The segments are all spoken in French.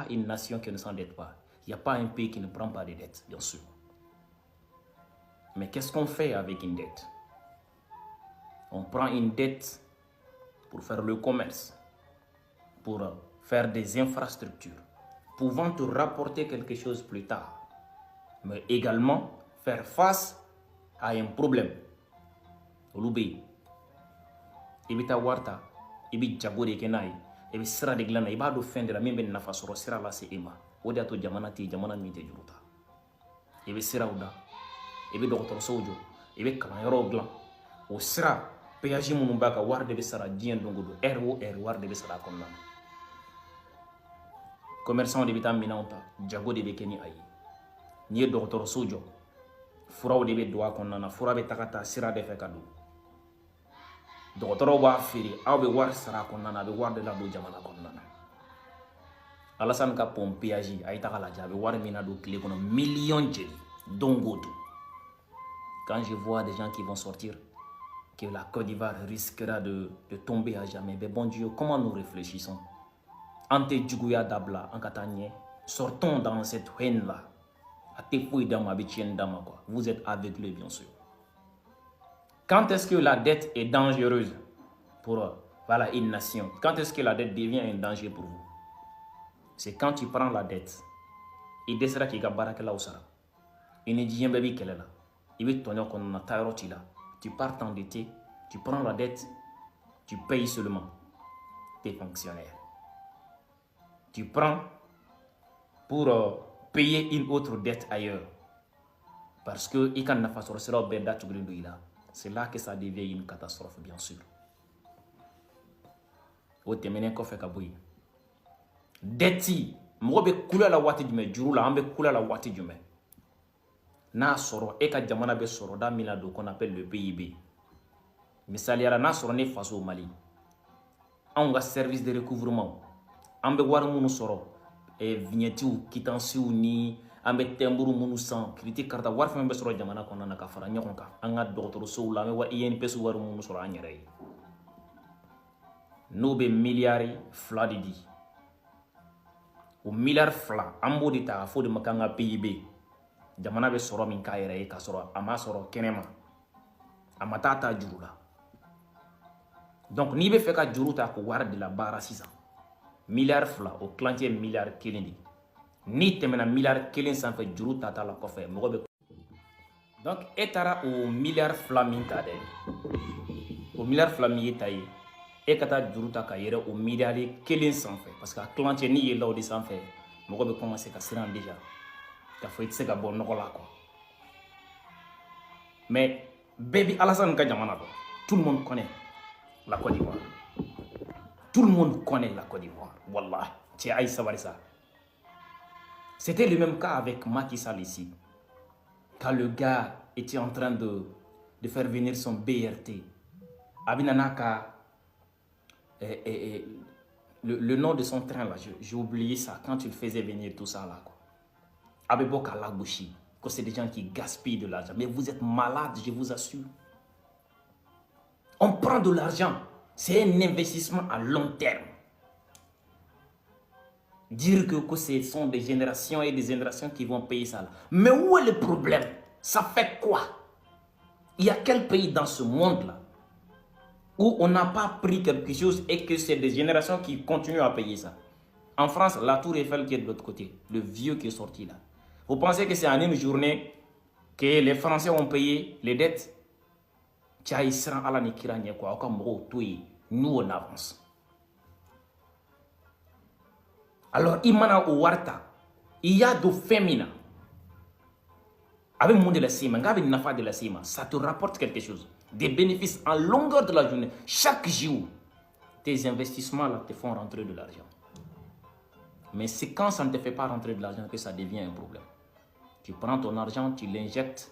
une nation qui ne s'endette pas. Il n'y a pas un pays qui ne prend pas de dettes, bien sûr. Mais qu'est-ce qu'on fait avec une dette? On prend une dette pour faire le commerce, pour faire des infrastructures, pouvant te rapporter quelque chose plus tard, mais également faire face à un problème. Oloubé, ibita warta, ibi jagore kenai, ibi sira de glana, iba do fin de la même nafa soro sira la se ema. Odi ato jamana ti jamana mite juruta. Ibi sira uda, ibi docteur sojo, ibi kalanyoro glan, o sira péage munu baka war de sara dien dongodo, ROR war de sara konna. Commerçant de bita minanta, jago de bekeni ayi. Ni docteur sojo, furaw de be doa konna, fura be takata sira de fekadu. Docteur wa firi, aw be war sara konna, be war de la do jamana konna. Alassane ka pompiage ay takala jabe war mina do clé kono million jeli dongodo. Quand je vois des gens qui vont sortir que la Côte d'Ivoire risquera de tomber à jamais, mais bon Dieu, comment nous réfléchissons? Ante Djugouya Dabla, en Katanye, sortons dans cette haine-là. Vous êtes aveuglés, bien sûr. Quand est-ce que la dette est dangereuse pour voilà, une nation? Quand est-ce que la dette devient un danger pour vous? C'est quand tu prends la dette. Il décida qu'il y a barakela ou sara. Il ne dit rien, baby, qu'elle est là. Il veut ton qu'on a taillé là. Tu pars t'endetter, tu prends la dette, tu payes seulement tes fonctionnaires. Tu prends pour payer une autre dette ailleurs. Parce que c'est là que ça devient une catastrophe, bien sûr. Detti, moi be kula la wati jume juru la ambe kula la wati jume. Na soro e ka jamana be soro da mina do qu'on appelle le PIB. Misali yara na soro ne faso au Mali. On a service de recouvrement. Ambe war munu soro e vignette ou quittance ou ni ambe temburu munu san critique karta war fa be soro jamana ko na ka fara nyakon ka anga docteur so la me wa INP su war munu soro anyere. No be milliards fladidi. O milliard fla ambo di ta fo de makanga PIB jamana be soro min kayere ka soro ama soro kenema amatata jurula. Donc ni be fe ka juruta ko war de la bara 600 milliard fla o clantier milliard kelindi ni temena milliard kelin san fe juruta ta la kofe mo be. Donc etara o milliard fla min ta de o milliard fla mi tayi e kata juruta ka yere o milliard kelin san fe parce que clantier ni yela o di san fe mo be commencer ka siran déjà ka fo itse ka bon nokola ko. Mais baby Alassane ka jamana do tout le monde connaît la Côte d'Ivoire. Tout le monde connaît la Côte d'Ivoire. Wallah, tu as savoir ça. C'était le même cas avec Macky Sall ici. Quand le gars était en train de faire venir son BRT. Abinanaka, le nom de son train là, j'ai oublié ça. Quand il faisait venir tout ça là. Abeboka Lagouchi, que c'est des gens qui gaspillent de l'argent. Mais vous êtes malades, je vous assure. On prend de l'argent. C'est un investissement à long terme. Dire que ce sont des générations et des générations qui vont payer ça. Là. Mais où est le problème? Ça fait quoi? Il y a quel pays dans ce monde-là où on n'a pas pris quelque chose et que c'est des générations qui continuent à payer ça? En France, la tour Eiffel qui est de l'autre côté, le vieux qui est sorti là. Vous pensez que c'est en une journée que les Français ont payé les dettes? Nous on avance. Alors, Imana ou Warta, il y a de féminin. Avec le monde de la CIMA, avec une affaire de la CIMA, ça te rapporte quelque chose. Des bénéfices en longueur de la journée. Chaque jour, tes investissements là te font rentrer de l'argent. Mais c'est quand ça ne te fait pas rentrer de l'argent que ça devient un problème. Tu prends ton argent, tu l'injectes.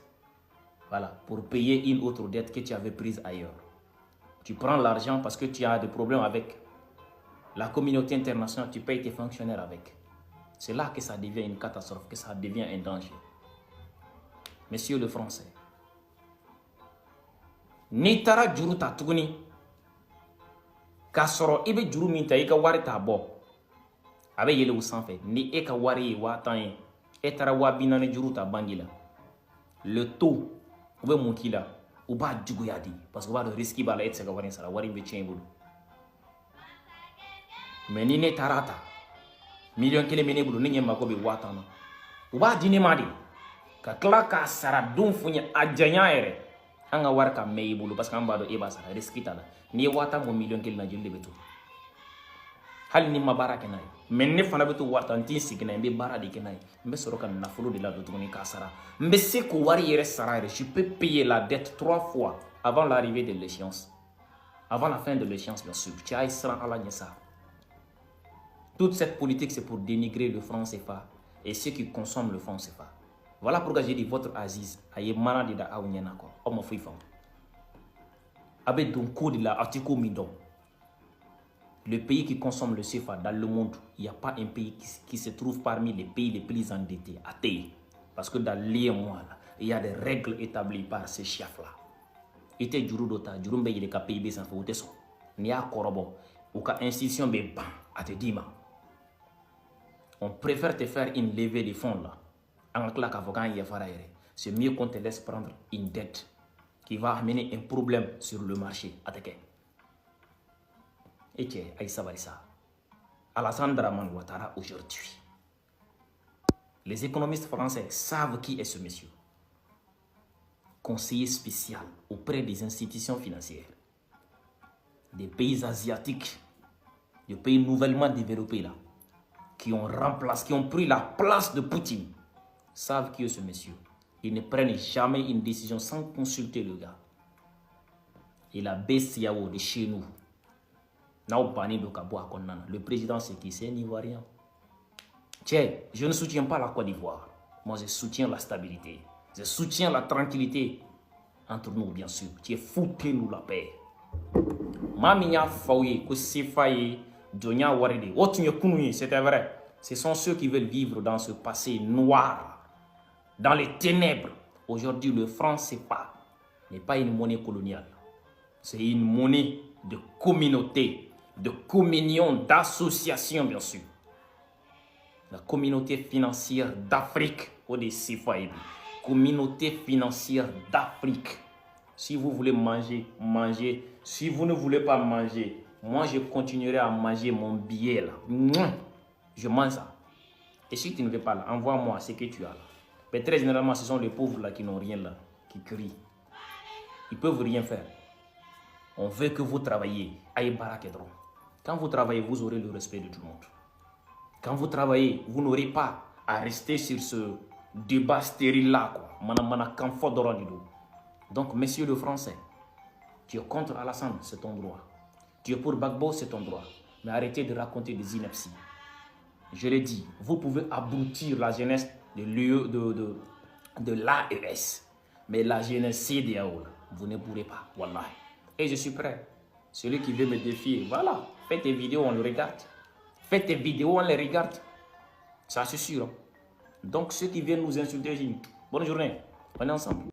Voilà, pour payer une autre dette que tu avais prise ailleurs. Tu prends l'argent parce que tu as des problèmes avec la communauté internationale, tu payes tes fonctionnaires avec. C'est là que ça devient une catastrophe, que ça devient un danger. Messieurs le Français, Nitara Juruta Tuguni, Kasoro Ibe Juru Minta Ika Warita Bo, a bɛ yɛlɛ o sanfɛ ni e ka wari ye 1000 ye e taara 40 juru ta banque la le taux u bɛ mun k'i la u b'a juguya di parce que u b'a dɔn risque b'a la e tɛ se ka wari in sara wari in bɛ tiɲɛ i bolo mais ni ne taara ta million 1 bɛ ne bolo ne ɲɛ mako bɛ 5000 na u b'a di ne ma de ka tila k'a sara don fo ɲɛ a janya yɛrɛ an ka wari ka mɛn i bolo parce que an b'a dɔn e b'a sara risque t'a la n'i ye 5000 bɔ million 1 na joli de bɛ to hali ni ma baara kɛ n'a ye mais ne fana bɛ to wari ta n t'i sigi n'a ye n bɛ baara de kɛ n'a ye n bɛ sɔrɔ ka nafolo de ladon tuguni k'a sara n bɛ se k'o wari yɛrɛ sara yɛrɛ je peux payer la dette 3 fois avant l'arrivée de l'échéance avant la fin de l'échéance bien sûr cɛ a ye siran ala ɲɛ sa toute cette politique c'est pour dénigrer le franc CFA et ceux qui consomment le franc CFA voilà pourquoi j'ai dit votre Aziz a ye mana de da aw ɲɛna kɔ aw ma foyi faamu a bɛ don ko de la aw tɛ ko min dɔn. Le pays qui consomme le CFA dans le monde, il n'y a pas un pays qui se trouve parmi les pays les plus endettés, athées. Parce que dans l'IMOA, il y a des règles établies par ces chefs-là. Et tu juru dota, juru mbe yele ka PIB sans faut teso. Ni a korobo, ou ka institution be ban, à te dima. On préfère te faire une levée de fonds là. En claque avocat c'est mieux qu'on te laisse prendre une dette qui va amener un problème sur le marché. Attaquer. Et tiens, Aïssa Barissa, Alassane Draman Ouattara aujourd'hui. Les économistes français savent qui est ce monsieur. Conseiller spécial auprès des institutions financières, des pays asiatiques, des pays nouvellement développés là, qui ont pris la place de Poutine, savent qui est ce monsieur. Ils ne prennent jamais une décision sans consulter le gars. Et la BCAO de chez nous, le président c'est qui? C'est un Ivoirien. Tiens, je ne soutiens pas la Côte d'Ivoire. Moi, je soutiens la stabilité. Je soutiens la tranquillité entre nous, bien sûr. Tu es foutez-nous la paix. Mamia Faouye, Kosifaye, Djonia Warede, c'était vrai. Ce sont ceux qui veulent vivre dans ce passé noir, dans les ténèbres. Aujourd'hui, le franc CFA n'est pas une monnaie coloniale. C'est une monnaie de communauté, de communion, d'association, bien sûr. La communauté financière d'Afrique, communauté financière d'Afrique. Si vous voulez manger, mangez. Si vous ne voulez pas manger, moi je continuerai à manger mon billet là. Je mange ça. Et si tu ne veux pas là, envoie-moi ce que tu as là. Mais très généralement, ce sont les pauvres là qui n'ont rien là, qui crient. Ils peuvent rien faire. On veut que vous travaillez. Quand vous travaillez, vous aurez le respect de tout le monde. Quand vous travaillez, vous n'aurez pas à rester sur ce débat stérile-là. Donc, monsieur le Français, tu es contre Alassane, c'est ton droit. Tu es pour Gbagbo, c'est ton droit. Mais arrêtez de raconter des inepties. Je l'ai dit, vous pouvez abrutir la jeunesse de l'AES. Mais la jeunesse CEDEAO, vous ne pourrez pas. Wallah. Et je suis prêt. Celui qui veut me défier, voilà. Fais tes vidéos, on le regarde. Fais tes vidéos, on les regarde. Ça, c'est sûr. Donc, ceux qui viennent nous insulter, bonne journée. On est ensemble.